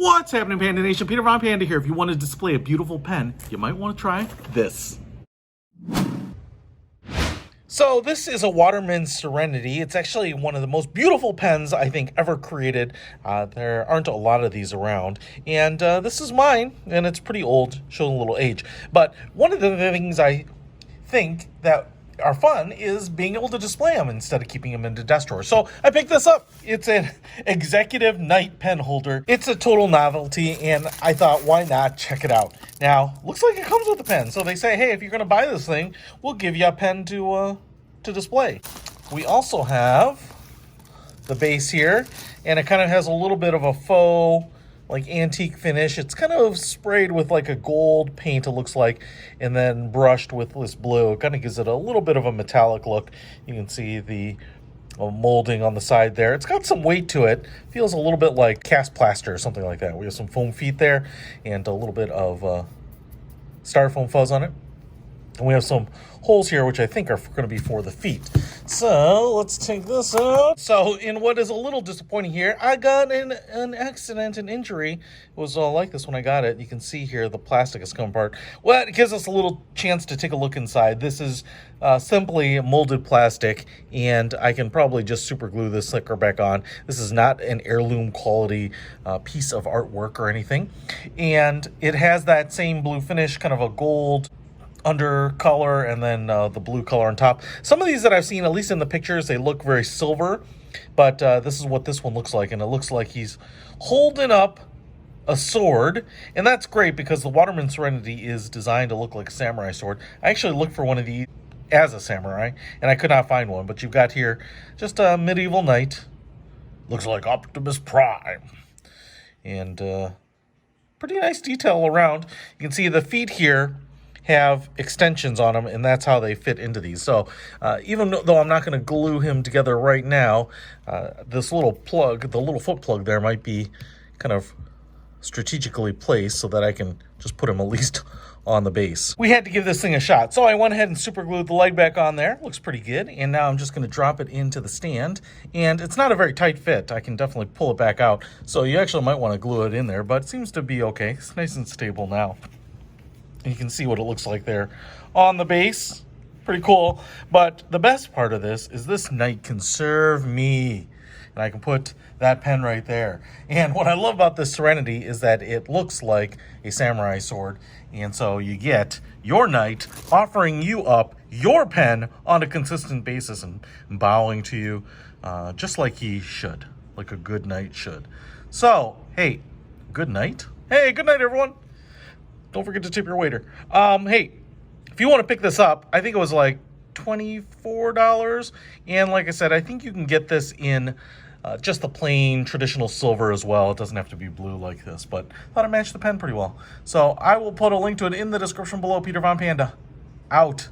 What's happening, Panda Nation? Peter Von Panda here. If you want to display a beautiful pen, you might want to try this. So this is a Waterman's Serenity. It's actually one of the most beautiful pens I think ever created. There aren't a lot of these around. And this is mine, and it's pretty old, showing a little age. But one of the things I think that are fun is being able to display them instead of keeping them in the desk drawer. So I picked this up. It's an executive night pen holder. It's a total novelty, and I thought, why not check it out? Now, looks like it comes with a pen. So they say, hey, if you're going to buy this thing, we'll give you a pen to display. We also have the base here, and it kind of has a little bit of a faux like antique finish. It's kind of sprayed with like a gold paint, it looks like, and then brushed with this blue. It kind of gives it a little bit of a metallic look. You can see the molding on the side there. It's got some weight to it. Feels a little bit like cast plaster or something like that. We have some foam feet there and a little bit of styrofoam fuzz on it. And we have some holes here, which I think are going to be for the feet. So let's take this out. So in what is a little disappointing here, I got an accident, an injury. It was like this when I got it. You can see here the plastic has come apart. Well, it gives us a little chance to take a look inside. This is simply molded plastic, and I can probably just super glue this sticker back on. This is not an heirloom quality piece of artwork or anything. And it has that same blue finish, kind of a gold under color, and then the blue color on top. Some of these that I've seen, at least in the pictures, they look very silver, but this is what this one looks like, and it looks like he's holding up a sword, and that's great because the Waterman's Serenity is designed to look like a samurai sword. I actually looked for one of these as a samurai, and I could not find one, but you've got here just a medieval knight. Looks like Optimus Prime, and pretty nice detail around. You can see the feet here have extensions on them, and that's how they fit into these. So even though I'm not going to glue him together right now, this little plug, the little foot plug there, might be kind of strategically placed so that I can just put him at least on the base. We had to give this thing a shot, so I went ahead and super glued the leg back on there. Looks pretty good. And now I'm just going to drop it into the stand, and it's not a very tight fit. I can definitely pull it back out, so you actually might want to glue it in there, but it seems to be okay. It's nice and stable now. You can see what it looks like there on the base. Pretty cool. But the best part of this knight can serve me. And I can put that pen right there. And what I love about this Serenity is that it looks like a samurai sword. And so you get your knight offering you up your pen on a consistent basis and bowing to you just like he should, like a good knight should. So, hey, good night. Hey, good night, everyone. Don't forget to tip your waiter. Hey, if you want to pick this up, I think it was like $24. And like I said, I think you can get this in just the plain traditional silver as well. It doesn't have to be blue like this, but I thought it matched the pen pretty well. So I will put a link to it in the description below. Peter Von Panda, out.